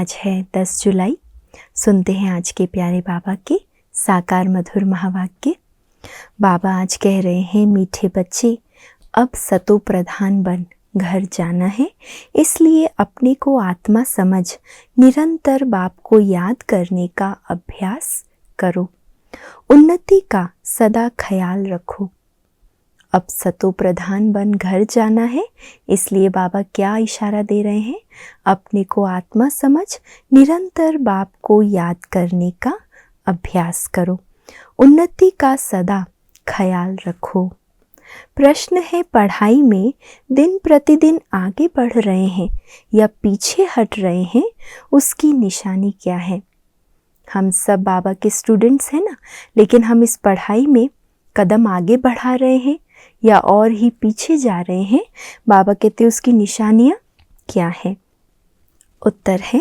आज है 10 जुलाई। सुनते हैं आज के प्यारे बाबा के साकार मधुर महावाक्य। बाबा आज कह रहे हैं, मीठे बच्चे अब सतो प्रधान बन घर जाना है, इसलिए अपने को आत्मा समझ निरंतर बाप को याद करने का अभ्यास करो। उन्नति का सदा ख्याल रखो। अब सतो प्रधान बन घर जाना है, इसलिए बाबा क्या इशारा दे रहे हैं? अपने को आत्मा समझ निरंतर बाप को याद करने का अभ्यास करो। उन्नति का सदा ख्याल रखो। प्रश्न है, पढ़ाई में दिन प्रतिदिन आगे बढ़ रहे हैं या पीछे हट रहे हैं, उसकी निशानी क्या है? हम सब बाबा के स्टूडेंट्स हैं ना, लेकिन हम इस पढ़ाई में कदम आगे बढ़ा रहे हैं या और ही पीछे जा रहे हैं? बाबा कहते हैं उसकी निशानियाँ क्या है? उत्तर है,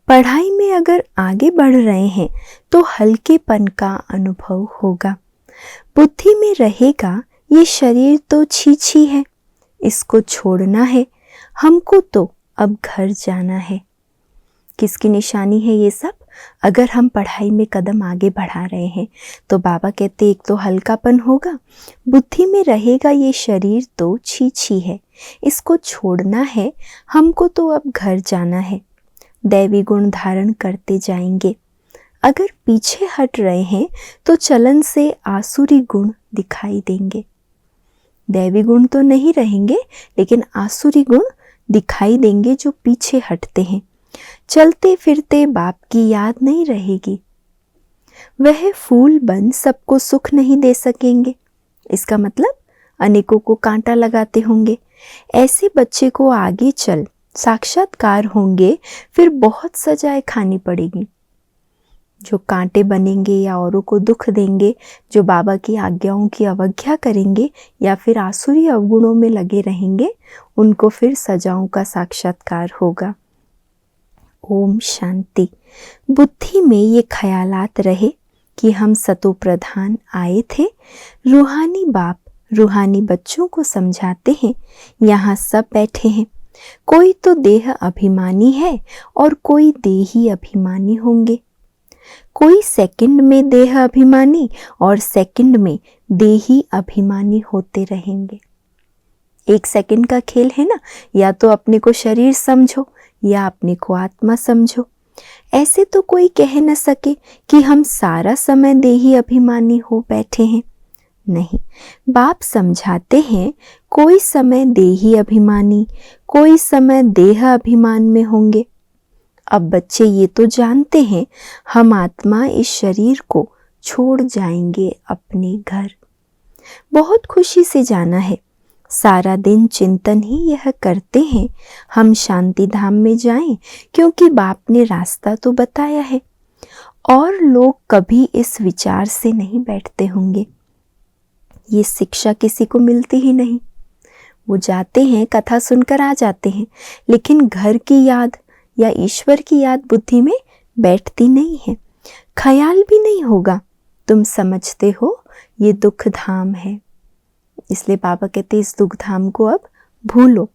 पढ़ाई में अगर आगे बढ़ रहे हैं तो हल्केपन का अनुभव होगा। बुद्धि में रहेगा ये शरीर तो छी है, इसको छोड़ना है, हमको तो अब घर जाना है। किसकी निशानी है ये सब? अगर हम पढ़ाई में कदम आगे बढ़ा रहे हैं तो बाबा कहते एक तो हल्कापन होगा, बुद्धि में रहेगा ये शरीर तो छी है, इसको छोड़ना है, हमको तो अब घर जाना है। दैवी गुण धारण करते जाएंगे। अगर पीछे हट रहे हैं तो चलन से आसुरी गुण दिखाई देंगे। दैवी गुण तो नहीं रहेंगे, लेकिन आसुरी गुण दिखाई देंगे जो पीछे हटते हैं। चलते फिरते बाप की याद नहीं रहेगी। वह फूल बन सबको सुख नहीं दे सकेंगे, इसका मतलब अनेकों को कांटा लगाते होंगे। ऐसे बच्चे को आगे चल साक्षात्कार होंगे, फिर बहुत सजाएं खानी पड़ेगी। जो कांटे बनेंगे या औरों को दुख देंगे, जो बाबा की आज्ञाओं की अवज्ञा करेंगे या फिर आसुरी अवगुणों में लगे रहेंगे, उनको फिर सजाओं का साक्षात्कार होगा। ओम शांति। बुद्धि में ये ख्यालात रहे कि हम सतो प्रधान आए थे। रूहानी बाप रूहानी बच्चों को समझाते हैं, यहाँ सब बैठे हैं, कोई तो देह अभिमानी है और कोई देही अभिमानी होंगे। कोई सेकंड में देह अभिमानी और सेकंड में देही अभिमानी होते रहेंगे। एक सेकंड का खेल है ना, या तो अपने को शरीर समझो या अपने को आत्मा समझो। ऐसे तो कोई कह न सके कि हम सारा समय देही अभिमानी हो बैठे हैं। नहीं, बाप समझाते हैं कोई समय देही अभिमानी, कोई समय देह अभिमान में होंगे। अब बच्चे ये तो जानते हैं हम आत्मा इस शरीर को छोड़ जाएंगे अपने घर। बहुत खुशी से जाना है। सारा दिन चिंतन ही यह करते हैं हम शांति धाम में जाएं, क्योंकि बाप ने रास्ता तो बताया है। और लोग कभी इस विचार से नहीं बैठते होंगे। ये शिक्षा किसी को मिलती ही नहीं। वो जाते हैं, कथा सुनकर आ जाते हैं, लेकिन घर की याद या ईश्वर की याद बुद्धि में बैठती नहीं है। ख्याल भी नहीं होगा। तुम समझते हो ये दुख धाम है, इसलिए बाबा कहते इस दुख धाम को अब भूलो।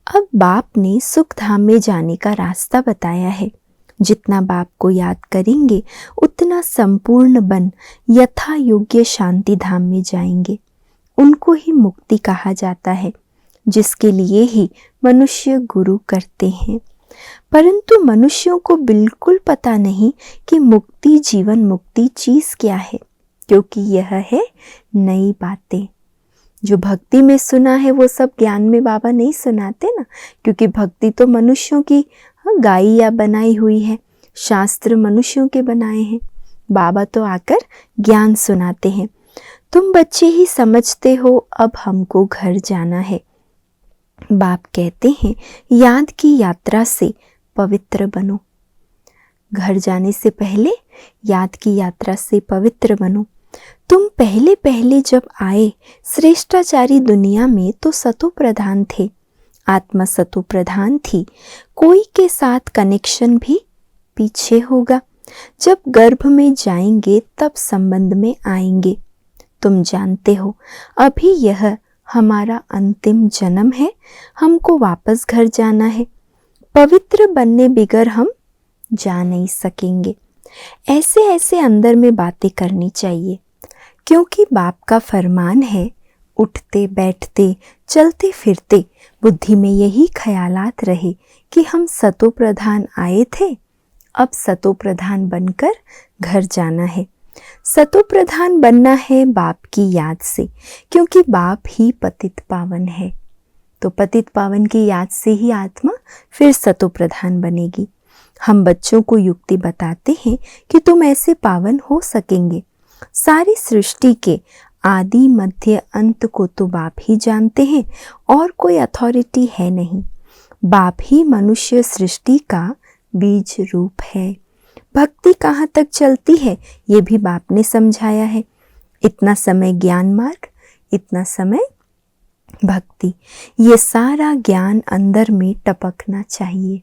अब बाप ने सुख धाम में जाने का रास्ता बताया है। जितना बाप को याद करेंगे उतना संपूर्ण बन यथा योग्य शांति धाम में जाएंगे। उनको ही मुक्ति कहा जाता है, जिसके लिए ही मनुष्य गुरु करते हैं। परंतु मनुष्यों को बिल्कुल पता नहीं कि मुक्ति, जीवन मुक्ति चीज क्या है, क्योंकि यह है नई बातें। जो भक्ति में सुना है वो सब ज्ञान में बाबा नहीं सुनाते ना, क्योंकि भक्ति तो मनुष्यों की गाई या बनाई हुई है, शास्त्र मनुष्यों के बनाए हैं। बाबा तो आकर ज्ञान सुनाते हैं। तुम बच्चे ही समझते हो अब हमको घर जाना है। बाप कहते हैं याद की यात्रा से पवित्र बनो। घर जाने से पहले याद की यात्रा से पवित्र बनो। तुम पहले पहले जब आए श्रेष्ठाचारी दुनिया में तो सतो प्रधान थे, आत्मा सतो प्रधान थी। कोई के साथ कनेक्शन भी पीछे होगा। जब गर्भ में जाएंगे तब संबंध में आएंगे। तुम जानते हो अभी यह हमारा अंतिम जन्म है, हमको वापस घर जाना है। पवित्र बनने बिगर हम जा नहीं सकेंगे। ऐसे ऐसे अंदर में बातें करनी चाहिए, क्योंकि बाप का फरमान है, उठते बैठते चलते फिरते बुद्धि में यही ख्यालात रहे कि हम सतो प्रधान आए थे, अब सतो प्रधान बनकर घर जाना है। सतो प्रधान बनना है बाप की याद से, क्योंकि बाप ही पतित पावन है। तो पतित पावन की याद से ही आत्मा फिर सतो प्रधान बनेगी। हम बच्चों को युक्ति बताते हैं कि तुम ऐसे पावन हो सकेंगे। सारी सृष्टि के आदि मध्य अंत को तो बाप ही जानते हैं और कोई अथॉरिटी है नहीं। बाप ही मनुष्य सृष्टि का बीज रूप है। भक्ति कहाँ तक चलती है ये भी बाप ने समझाया है। इतना समय ज्ञान मार्ग, इतना समय भक्ति, ये सारा ज्ञान अंदर में टपकना चाहिए।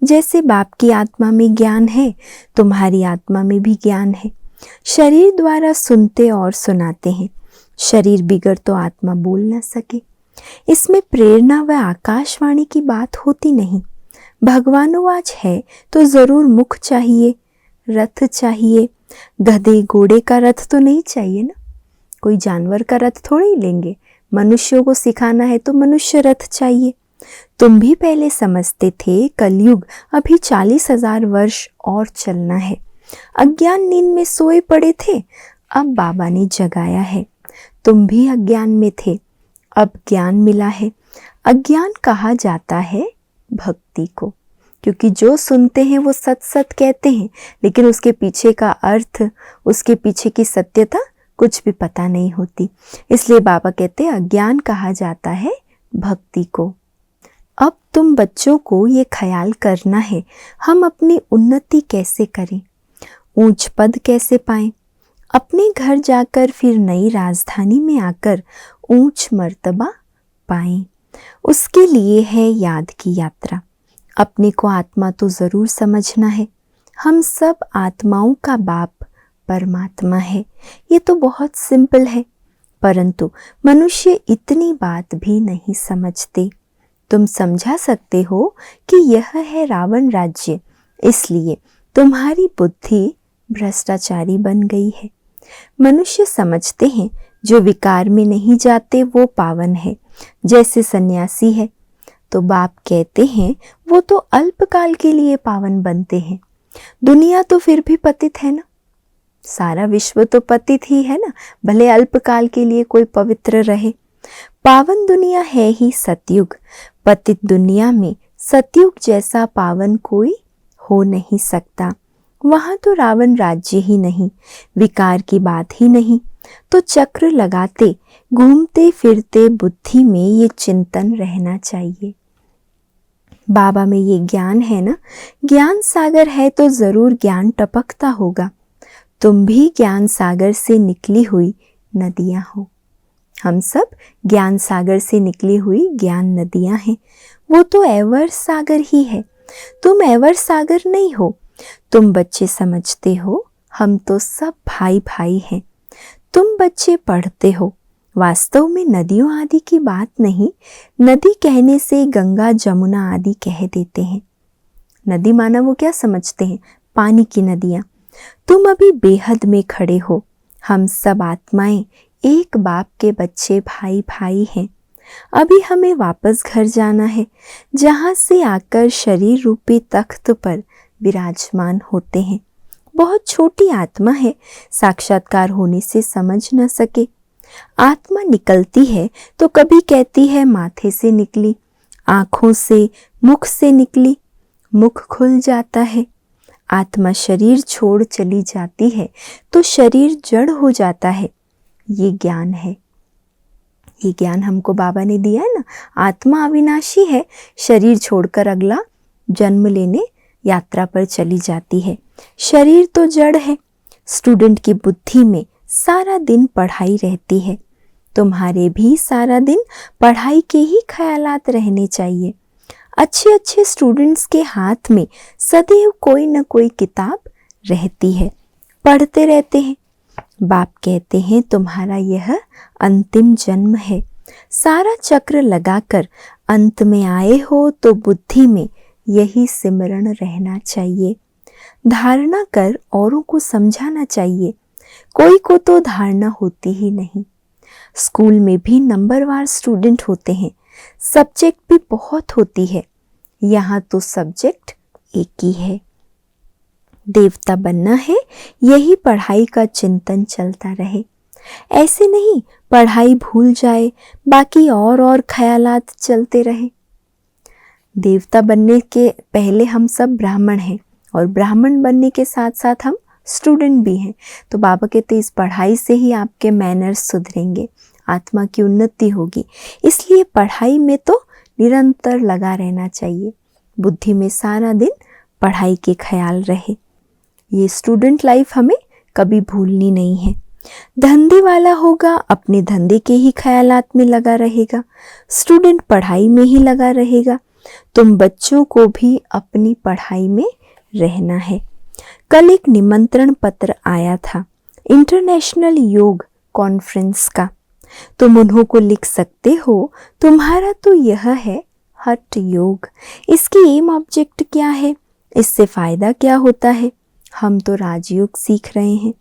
जैसे बाप की आत्मा में ज्ञान है, तुम्हारी आत्मा में भी ज्ञान है। शरीर द्वारा सुनते और सुनाते हैं, शरीर बिगड़ तो आत्मा बोल न सके। इसमें प्रेरणा व आकाशवाणी की बात होती नहीं। भगवानुवाच है तो जरूर मुख चाहिए, रथ चाहिए। गधे घोड़े का रथ तो नहीं चाहिए ना, कोई जानवर का रथ थोड़े ही लेंगे। मनुष्यों को सिखाना है तो मनुष्य रथ चाहिए। तुम भी पहले समझते थे कलयुग अभी 40,000 वर्ष और चलना है। अज्ञान नींद में सोए पड़े थे, अब बाबा ने जगाया है। तुम भी अज्ञान में थे, अब ज्ञान मिला है। अज्ञान कहा जाता है भक्ति को, क्योंकि जो सुनते हैं वो सत सत कहते हैं, लेकिन उसके पीछे का अर्थ, उसके पीछे की सत्यता कुछ भी पता नहीं होती। इसलिए बाबा कहते हैं अज्ञान कहा जाता है भक्ति को। अब तुम बच्चों को ये ख्याल करना है, हम अपनी उन्नति कैसे करें, ऊंच पद कैसे पाएं, अपने घर जाकर फिर नई राजधानी में आकर ऊंच मर्तबा पाएं। उसके लिए है याद की यात्रा। अपने को आत्मा तो ज़रूर समझना है। हम सब आत्माओं का बाप परमात्मा है। ये तो बहुत सिंपल है, परंतु मनुष्य इतनी बात भी नहीं समझते। तुम समझा सकते हो कि यह है रावण राज्य, इसलिए तुम्हारी बुद्धि भ्रष्टाचारी बन गई है। मनुष्य समझते हैं जो विकार में नहीं जाते वो पावन है, जैसे सन्यासी है। तो बाप कहते हैं वो तो अल्पकाल के लिए पावन बनते हैं। दुनिया तो फिर भी पतित है ना, सारा विश्व तो पतित ही है ना, भले अल्पकाल के लिए कोई पवित्र रहे। पावन दुनिया है ही सतयुग। पतित दुनिया में सतयुग जैसा पावन कोई हो नहीं सकता। वहाँ तो रावण राज्य ही नहीं, विकार की बात ही नहीं। तो चक्र लगाते घूमते फिरते बुद्धि में ये चिंतन रहना चाहिए। बाबा में ये ज्ञान है ना, ज्ञान सागर है तो जरूर ज्ञान टपकता होगा। तुम भी ज्ञान सागर से निकली हुई नदियां हो। हम सब ज्ञान सागर से निकली हुई ज्ञान नदियां हैं। वो तो एवर सागर ही है, तुम एवर सागर नहीं हो। तुम बच्चे समझते हो हम तो सब भाई भाई हैं। तुम बच्चे पढ़ते हो, वास्तव में नदियों आदि की बात नहीं। नदी कहने से गंगा जमुना आदि कह देते हैं। नदी माना वो क्या समझते हैं, पानी की नदियाँ। तुम अभी बेहद में खड़े हो। हम सब आत्माएं एक बाप के बच्चे भाई भाई हैं। अभी हमें वापस घर जाना है, जहाँ से आकर शरीर रूपी तख्त पर विराजमान होते हैं। बहुत छोटी आत्मा है, साक्षात्कार होने से समझ न सके। आत्मा निकलती है तो कभी कहती है माथे से निकली, आँखों से, मुख से निकली। मुख खुल जाता है। आत्मा शरीर छोड़ चली जाती है तो शरीर जड़ हो जाता है। ये ज्ञान है, ये ज्ञान हमको बाबा ने दिया है ना। आत्मा अविनाशी है, शरीर छोड़कर अगला जन्म लेने यात्रा पर चली जाती है। शरीर तो जड़ है। स्टूडेंट की बुद्धि में सारा दिन पढ़ाई रहती है। तुम्हारे भी सारा दिन पढ़ाई के ही ख्यालात रहने चाहिए। अच्छे अच्छे स्टूडेंट्स के हाथ में सदैव कोई न कोई किताब रहती है, पढ़ते रहते हैं। बाप कहते हैं तुम्हारा यह अंतिम जन्म है। सारा चक्र लगाकर अंत में आए हो तो बुद्धि में यही सिमरण रहना चाहिए। धारणा कर औरों को समझाना चाहिए। कोई को तो धारणा होती ही नहीं। स्कूल में भी नंबरवार स्टूडेंट होते हैं, सब्जेक्ट भी बहुत होती है। यहाँ तो सब्जेक्ट एक ही है। देवता बनना है, यही पढ़ाई का चिंतन चलता रहे। ऐसे नहीं पढ़ाई भूल जाए, बाकी और ख्यालात चलते रहे। देवता बनने के पहले हम सब ब्राह्मण हैं और ब्राह्मण बनने के साथ साथ हम स्टूडेंट भी हैं। तो बाबा कहते इस पढ़ाई से ही आपके मैनर्स सुधरेंगे, आत्मा की उन्नति होगी। इसलिए पढ़ाई में तो निरंतर लगा रहना चाहिए। बुद्धि में सारा दिन पढ़ाई के ख्याल रहे। ये स्टूडेंट लाइफ हमें कभी भूलनी नहीं है। धंधे वाला होगा, अपने धंधे के ही ख्यालात में लगा रहेगा। स्टूडेंट पढ़ाई में ही लगा रहेगा। तुम बच्चों को भी अपनी पढ़ाई में रहना है। कल एक निमंत्रण पत्र आया था इंटरनेशनल योग कॉन्फ्रेंस का। तुम उन्हों को लिख सकते हो। तुम्हारा तो यह है हठ योग। इसकी एम ऑब्जेक्ट क्या है, इससे फायदा क्या होता है? हम तो राजयोग सीख रहे हैं।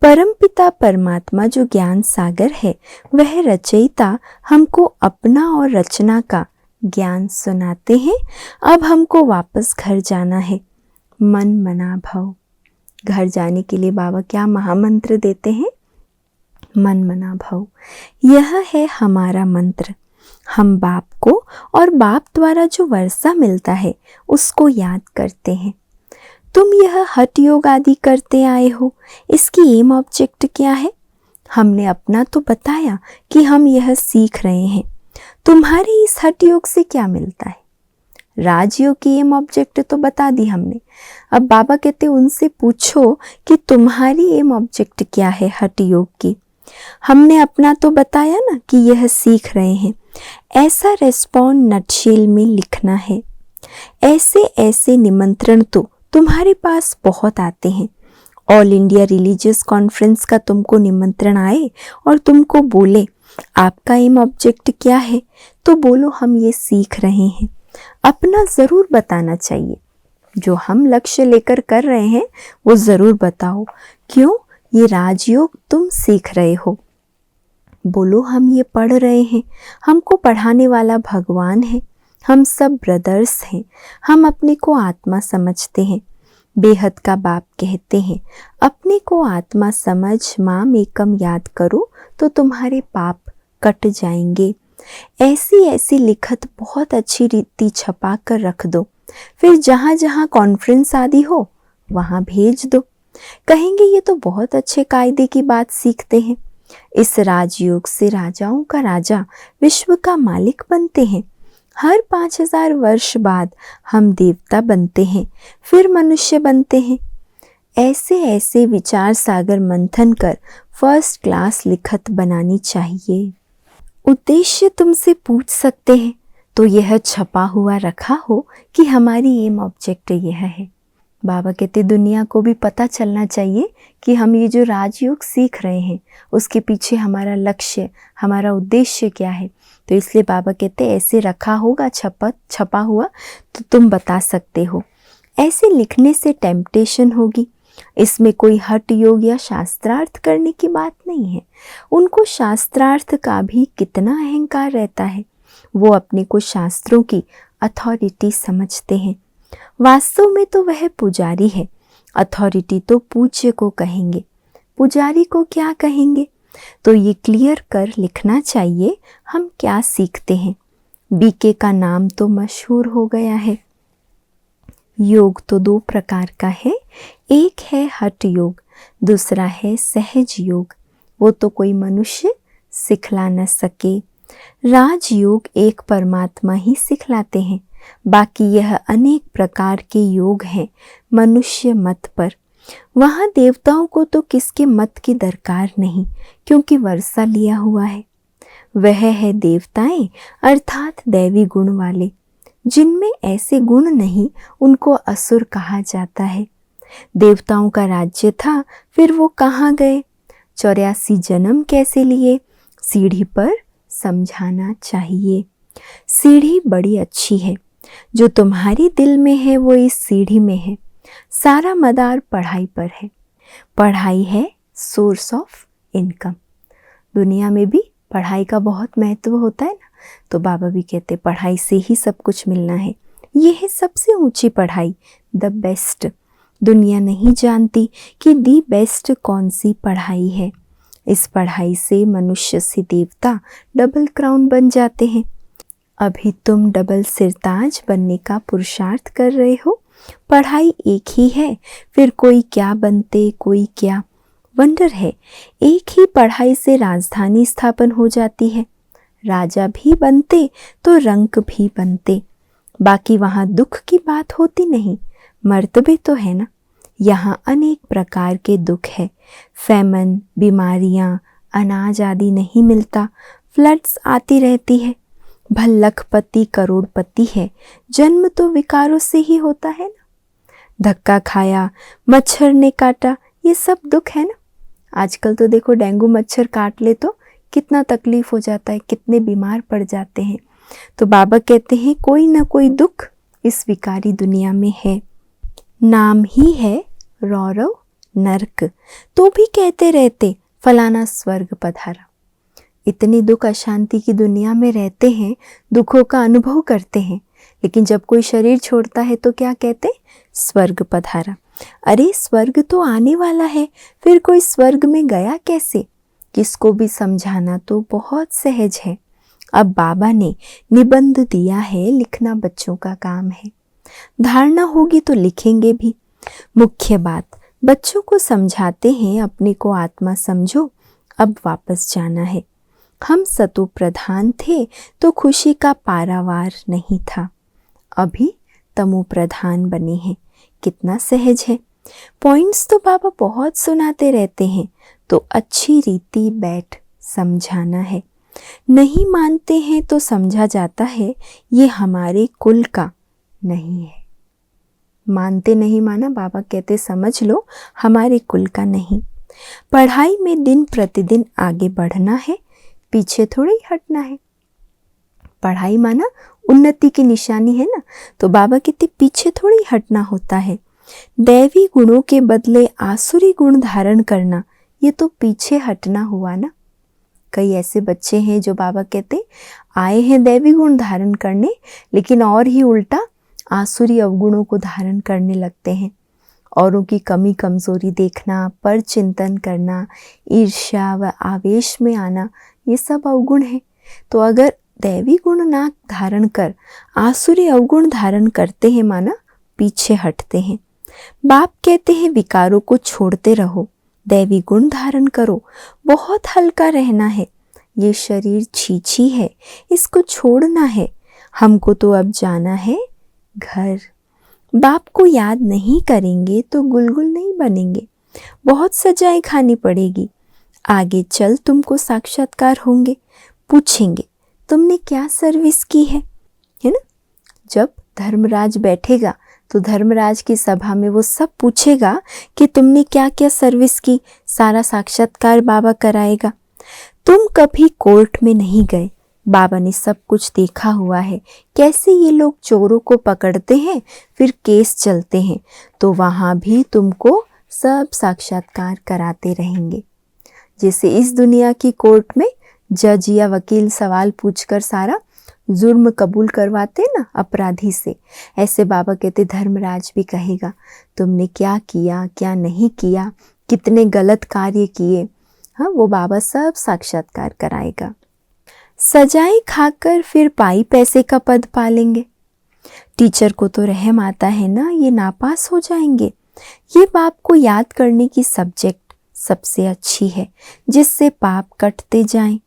परमपिता परमात्मा जो ज्ञान सागर है, वह रचयिता हमको अपना और रचना का ज्ञान सुनाते हैं। अब हमको वापस घर जाना है। मन मना भव। घर जाने के लिए बाबा क्या महामंत्र देते हैं? मन मना भव। यह है हमारा मंत्र। हम बाप को और बाप द्वारा जो वर्षा मिलता है उसको याद करते हैं। तुम यह हठ योग आदि करते आए हो, इसकी एम ऑब्जेक्ट क्या है? हमने अपना तो बताया कि हम यह सीख रहे हैं। तुम्हारे इस हठ योग से क्या मिलता है? राजयोग की एम ऑब्जेक्ट तो बता दी हमने। अब बाबा कहते उनसे पूछो कि तुम्हारी एम ऑब्जेक्ट क्या है हठ योग की। हमने अपना तो बताया ना कि यह सीख रहे हैं। ऐसा रेस्पॉन्ड नटशेल में लिखना है। ऐसे ऐसे निमंत्रण तो तुम्हारे पास बहुत आते हैं। ऑल इंडिया रिलीजियस कॉन्फ्रेंस का तुमको निमंत्रण आए और तुमको बोले आपका एम ऑब्जेक्ट क्या है, तो बोलो हम ये सीख रहे हैं। अपना ज़रूर बताना चाहिए। जो हम लक्ष्य लेकर कर रहे हैं वो ज़रूर बताओ। क्यों? ये राजयोग तुम सीख रहे हो। बोलो हम ये पढ़ रहे हैं। हमको पढ़ाने वाला भगवान है। हम सब ब्रदर्स हैं। हम अपने को आत्मा समझते हैं। बेहद का बाप कहते हैं अपने को आत्मा समझ माम एकम याद करो तो तुम्हारे पाप कट जाएंगे। ऐसी ऐसी लिखत बहुत अच्छी रीति छपा कर रख दो। फिर जहाँ जहाँ कॉन्फ्रेंस आदि हो वहाँ भेज दो। कहेंगे ये तो बहुत अच्छे कायदे की बात सीखते हैं। इस राजयोग से राजाओं का राजा विश्व का मालिक बनते हैं। हर 5000 वर्ष बाद हम देवता बनते हैं, फिर मनुष्य बनते हैं। ऐसे ऐसे विचार सागर मंथन कर फर्स्ट क्लास लिखत बनानी चाहिए। उद्देश्य तुमसे पूछ सकते हैं तो यह छपा हुआ रखा हो कि हमारी एम ऑब्जेक्ट यह है। बाबा कहते दुनिया को भी पता चलना चाहिए कि हम ये जो राजयोग सीख रहे हैं उसके पीछे हमारा लक्ष्य, हमारा उद्देश्य क्या है। तो इसलिए बाबा कहते ऐसे रखा होगा छपा हुआ तो तुम बता सकते हो। ऐसे लिखने से टेम्पटेशन होगी। इसमें कोई हठ योग या शास्त्रार्थ करने की बात नहीं है। उनको शास्त्रार्थ का भी कितना अहंकार रहता है। वो अपने को शास्त्रों की अथॉरिटी समझते हैं। वास्तव में तो वह पुजारी है। अथॉरिटी तो पूज्य को कहेंगे, पुजारी को क्या कहेंगे। तो ये क्लियर कर लिखना चाहिए हम क्या सीखते हैं। बीके का नाम तो मशहूर हो गया है। योग तो 2 प्रकार का है। एक है हठ योग, दूसरा है सहज योग। वो तो कोई मनुष्य सिखला न सके। राजयोग एक परमात्मा ही सिखलाते हैं। बाकी यह अनेक प्रकार के योग हैं मनुष्य मत पर। वहाँ देवताओं को तो किसके मत की दरकार नहीं, क्योंकि वर्षा लिया हुआ है। वह है देवताएं अर्थात दैवी गुण वाले। जिनमें ऐसे गुण नहीं उनको असुर कहा जाता है। देवताओं का राज्य था, फिर वो कहाँ गए? 84 जन्म कैसे लिए? सीढ़ी पर समझाना चाहिए। सीढ़ी बड़ी अच्छी है। जो तुम्हारी दिल में है वो इस सीढ़ी में है। सारा मदार पढ़ाई पर है। पढ़ाई है सोर्स ऑफ इनकम। दुनिया में भी पढ़ाई का बहुत महत्व होता है ना, तो बाबा भी कहते पढ़ाई से ही सब कुछ मिलना है। ये है सबसे ऊंची पढ़ाई, द बेस्ट। दुनिया नहीं जानती कि दी बेस्ट कौन सी पढ़ाई है। इस पढ़ाई से मनुष्य से देवता डबल क्राउन बन जाते हैं। अभी तुम डबल सिरताज बनने का पुरुषार्थ कर रहे हो। पढ़ाई एक ही है, फिर कोई क्या बनते कोई क्या। वंडर है, एक ही पढ़ाई से राजधानी स्थापन हो जाती है। राजा भी बनते तो रंक भी बनते। बाकी वहाँ दुख की बात होती नहीं, मर्तबे तो है ना। यहाँ अनेक प्रकार के दुख है। फैमन, बीमारियाँ, अनाज आदि नहीं मिलता, फ्लड्स आती रहती है। भल लखपति करोड़पति है, जन्म तो विकारों से ही होता है ना। धक्का खाया, मच्छर ने काटा, ये सब दुख है ना। आजकल तो देखो डेंगू मच्छर काट ले तो कितना तकलीफ हो जाता है, कितने बीमार पड़ जाते हैं। तो बाबा कहते हैं कोई ना कोई दुख इस विकारी दुनिया में है। नाम ही है रौरव नरक, तो भी कहते रहते फलाना स्वर्ग पधारा। इतनी दुख अशांति की दुनिया में रहते हैं, दुखों का अनुभव करते हैं, लेकिन जब कोई शरीर छोड़ता है तो क्या कहते, स्वर्ग पधारा। अरे स्वर्ग तो आने वाला है, फिर कोई स्वर्ग में गया कैसे? किसको भी समझाना तो बहुत सहज है। अब बाबा ने निबंध दिया है, लिखना बच्चों का काम है। धारणा होगी तो लिखेंगे भी। मुख्य बात बच्चों को समझाते हैं, अपने को आत्मा समझो, अब वापस जाना है। हम सतो प्रधान थे तो खुशी का पारावार नहीं था, अभी तमो प्रधान बने हैं। कितना सहज है। पॉइंट्स तो बाबा बहुत सुनाते रहते हैं, तो अच्छी रीति बैठ समझाना है। नहीं मानते हैं तो समझा जाता है ये हमारे कुल का नहीं है। मानते नहीं माना, बाबा कहते समझ लो हमारे कुल का नहीं। पढ़ाई में दिन प्रतिदिन आगे बढ़ना है, पीछे थोड़ी हटना है। पढ़ाई माना उन्नति की निशानी है ना, तो बाबा कहते पीछे थोड़ी हटना होता है। दैवी गुणों के बदले आसुरी गुण धारण करना, ये तो पीछे हटना हुआ ना। कई ऐसे बच्चे हैं जो बाबा कहते आए हैं दैवी गुण धारण करने, लेकिन और ही उल्टा आसुरी अवगुणों को धारण करने लगते हैं। औरों की कमी कमजोरी देखना, पर चिंतन करना, ईर्ष्या व आवेश में आना, ये सब अवगुण है। तो अगर दैवी गुण ना धारण कर आसुरी अवगुण धारण करते हैं, माना पीछे हटते हैं। बाप कहते हैं विकारों को छोड़ते रहो, दैवी गुण धारण करो, बहुत हल्का रहना है। ये शरीर छीछी है, इसको छोड़ना है। हमको तो अब जाना है घर। बाप को याद नहीं करेंगे तो गुलगुल नहीं बनेंगे, बहुत सजाएं खानी पड़ेगी। आगे चल तुमको साक्षात्कार होंगे, पूछेंगे तुमने क्या सर्विस की है ना। जब धर्मराज बैठेगा तो धर्मराज की सभा में वो सब पूछेगा कि तुमने क्या क्या सर्विस की, सारा साक्षात्कार बाबा कराएगा। तुम कभी कोर्ट में नहीं गए, बाबा ने सब कुछ देखा हुआ है, कैसे ये लोग चोरों को पकड़ते हैं, फिर केस चलते हैं, तो वहाँ भी तुमको सब साक्षात्कार कराते रहेंगे। जैसे इस दुनिया की कोर्ट में जज या वकील सवाल पूछकर सारा जुर्म कबूल करवाते ना अपराधी से, ऐसे बाबा कहते धर्मराज भी कहेगा तुमने क्या किया क्या नहीं किया, कितने गलत कार्य किए। हाँ, वो बाबा सब साक्षात्कार कराएगा। सजाएं खाकर फिर पाई पैसे का पद पालेंगे। टीचर को तो रहम आता है ना, ये नापास हो जाएंगे। ये बाप को याद करने की सब्जेक्ट सबसे अच्छी है, जिससे पाप कटते जाएं।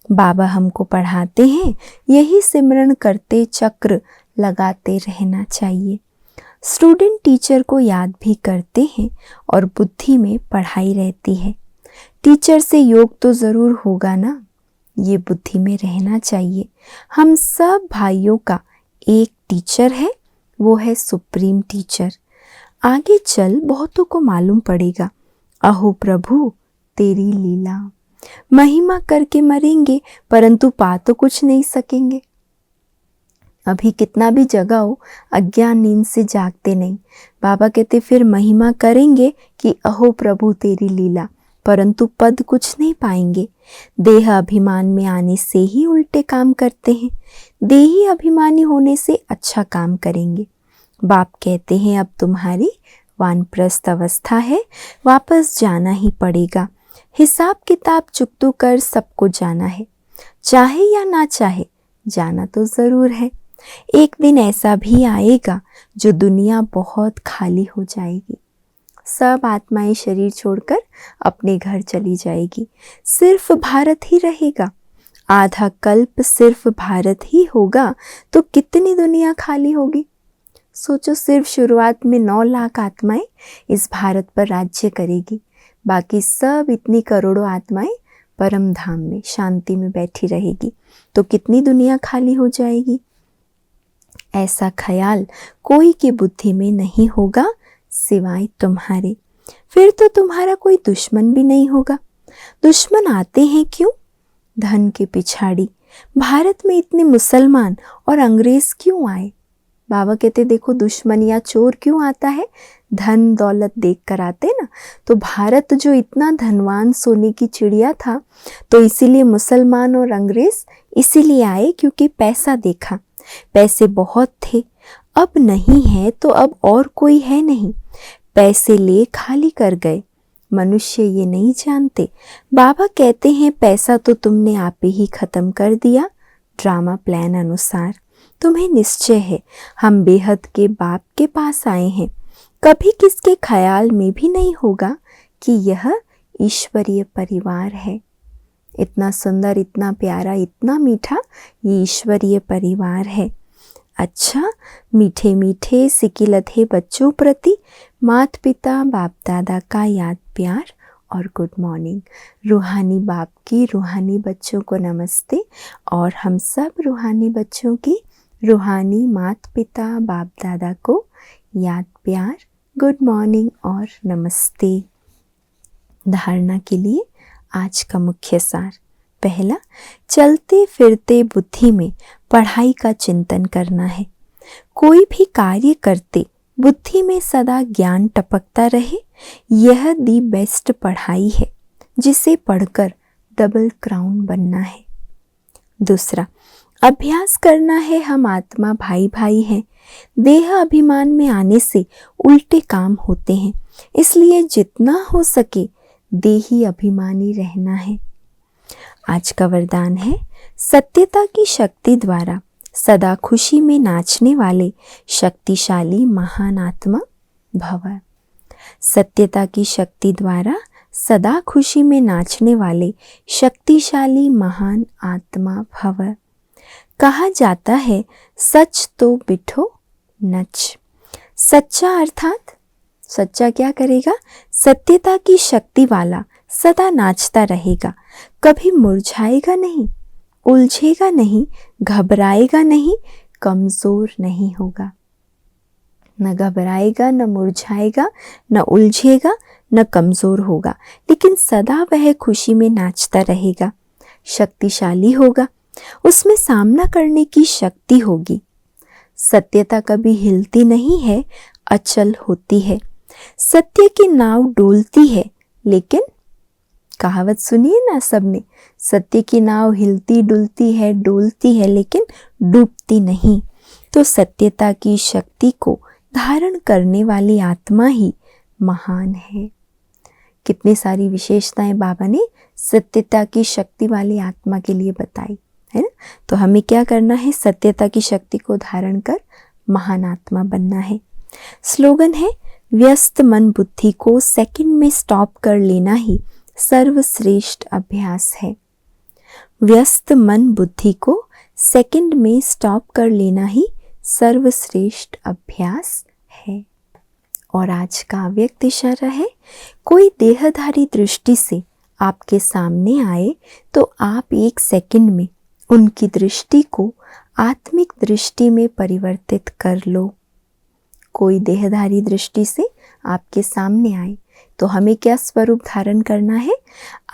बाबा हमको पढ़ाते हैं, यही सिमरन करते चक्र लगाते रहना चाहिए। स्टूडेंट टीचर को याद भी करते हैं और बुद्धि में पढ़ाई रहती है। टीचर से योग तो ज़रूर होगा ना, ये बुद्धि में रहना चाहिए। हम सब भाइयों का एक टीचर है, वो है सुप्रीम टीचर। आगे चल बहुतों को मालूम पड़ेगा, अहो प्रभु तेरी लीला। महिमा करके मरेंगे परंतु पा तो कुछ नहीं सकेंगे। अभी कितना भी जगाओ, अज्ञान नींद से जागते नहीं। बाबा कहते फिर महिमा करेंगे कि अहो प्रभु तेरी लीला, परंतु पद कुछ नहीं पाएंगे। देह अभिमान में आने से ही उल्टे काम करते हैं। देही अभिमानी होने से अच्छा काम करेंगे। बाप कहते हैं अब तुम्हारी वानप्रस्थ अवस्था है, वापस जाना ही पड़ेगा। हिसाब किताब चुकतू कर सबको जाना है, चाहे या ना चाहे जाना तो ज़रूर है। एक दिन ऐसा भी आएगा जो दुनिया बहुत खाली हो जाएगी। सब आत्माएं शरीर छोड़कर अपने घर चली जाएगी, सिर्फ भारत ही रहेगा। आधा कल्प सिर्फ भारत ही होगा तो कितनी दुनिया खाली होगी। सोचो, सिर्फ शुरुआत में 9 लाख आत्माएं इस भारत पर राज्य करेगी, बाकी सब इतनी करोड़ों आत्माएं परम धाम में शांति में बैठी रहेगी, तो कितनी दुनिया खाली हो जाएगी। ऐसा ख्याल कोई की बुद्धि में नहीं होगा सिवाय तुम्हारे। फिर तो तुम्हारा कोई दुश्मन भी नहीं होगा। दुश्मन आते हैं क्यों? धन के पिछाड़ी। भारत में इतने मुसलमान और अंग्रेज क्यों आए? बाबा कहते देखो, दुश्मन या चोर क्यों आता है? धन दौलत देख कर आते ना। तो भारत जो इतना धनवान सोने की चिड़िया था, तो इसीलिए मुसलमान और अंग्रेज इसीलिए आए क्योंकि पैसा देखा। पैसे बहुत थे, अब नहीं है तो अब और कोई है नहीं, पैसे ले खाली कर गए। मनुष्य ये नहीं जानते। बाबा कहते हैं पैसा तो तुमने आप ही खत्म कर दिया ड्रामा प्लान अनुसार। तुम्हें निश्चय है हम बेहद के बाप के पास आए हैं। कभी किसके ख्याल में भी नहीं होगा कि यह ईश्वरीय परिवार है। इतना सुंदर, इतना प्यारा, इतना मीठा ये ईश्वरीय परिवार है। अच्छा, मीठे मीठे सिकिलधे बच्चों प्रति माता पिता बाप दादा का याद प्यार और गुड मॉर्निंग। रूहानी बाप की रूहानी बच्चों को नमस्ते, और हम सब रूहानी बच्चों की रूहानी माता पिता बाप दादा को याद प्यार, गुड मॉर्निंग और नमस्ते। धारणा के लिए आज का मुख्य सार। पहला, चलते फिरते बुद्धि में पढ़ाई का चिंतन करना है। कोई भी कार्य करते बुद्धि में सदा ज्ञान टपकता रहे, यह दी बेस्ट पढ़ाई है जिसे पढ़कर डबल क्राउन बनना है। दूसरा, अभ्यास करना है हम आत्मा भाई भाई हैं। देह अभिमान में आने से उल्टे काम होते हैं, इसलिए जितना हो सके देही अभिमानी रहना है। आज का वरदान है, सत्यता की शक्ति द्वारा सदा खुशी में नाचने वाले शक्तिशाली महान आत्मा भव। सत्यता की शक्ति द्वारा सदा खुशी में नाचने वाले शक्तिशाली महान आत्मा भव। कहा जाता है सच तो बिठो नच। सच्चा अर्थात सच्चा क्या करेगा? सत्यता की शक्ति वाला सदा नाचता रहेगा, कभी मुरझाएगा नहीं, उलझेगा नहीं, घबराएगा नहीं, कमजोर नहीं होगा। न घबराएगा, न मुरझाएगा, न उलझेगा, न कमजोर होगा, लेकिन सदा वह खुशी में नाचता रहेगा। शक्तिशाली होगा, उसमें सामना करने की शक्ति होगी। सत्यता कभी हिलती नहीं है, अचल होती है। सत्य की नाव डोलती है, लेकिन कहावत सुनिए ना सबने, सत्य की नाव हिलती डुलती है, डोलती है, लेकिन डूबती नहीं। तो सत्यता की शक्ति को धारण करने वाली आत्मा ही महान है। कितनी सारी विशेषताएं बाबा ने सत्यता की शक्ति वाली आत्मा के लिए बताई है ना। तो हमें क्या करना है? सत्यता की शक्ति को धारण कर महान आत्मा बनना है। स्लोगन है, व्यस्त मन बुद्धि को सेकंड में स्टॉप कर लेना ही सर्वश्रेष्ठ अभ्यास है। व्यस्त मन बुद्धि को सेकंड में स्टॉप कर लेना ही सर्वश्रेष्ठ अभ्यास है। और आज का अव्यक्त इशारा है, कोई देहधारी दृष्टि से आपके सामने आए तो आप 1 सेकंड में उनकी दृष्टि को आत्मिक दृष्टि में परिवर्तित कर लो। कोई देहधारी दृष्टि से आपके सामने आए तो हमें क्या स्वरूप धारण करना है?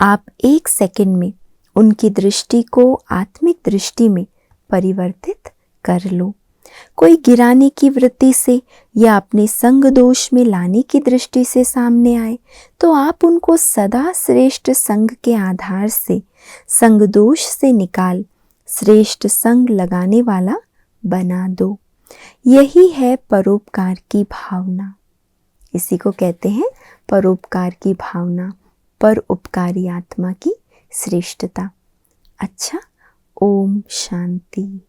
आप 1 सेकंड में उनकी दृष्टि को आत्मिक दृष्टि में परिवर्तित कर लो। कोई गिराने की वृत्ति से या अपने संग दोष में लाने की दृष्टि से सामने आए तो आप उनको सदा श्रेष्ठ संग के आधार से संग दोष से निकाल श्रेष्ठ संग लगाने वाला बना दो। यही है परोपकार की भावना। इसी को कहते हैं परोपकार की भावना, पर उपकारी आत्मा की श्रेष्ठता। अच्छा, ओम शांति।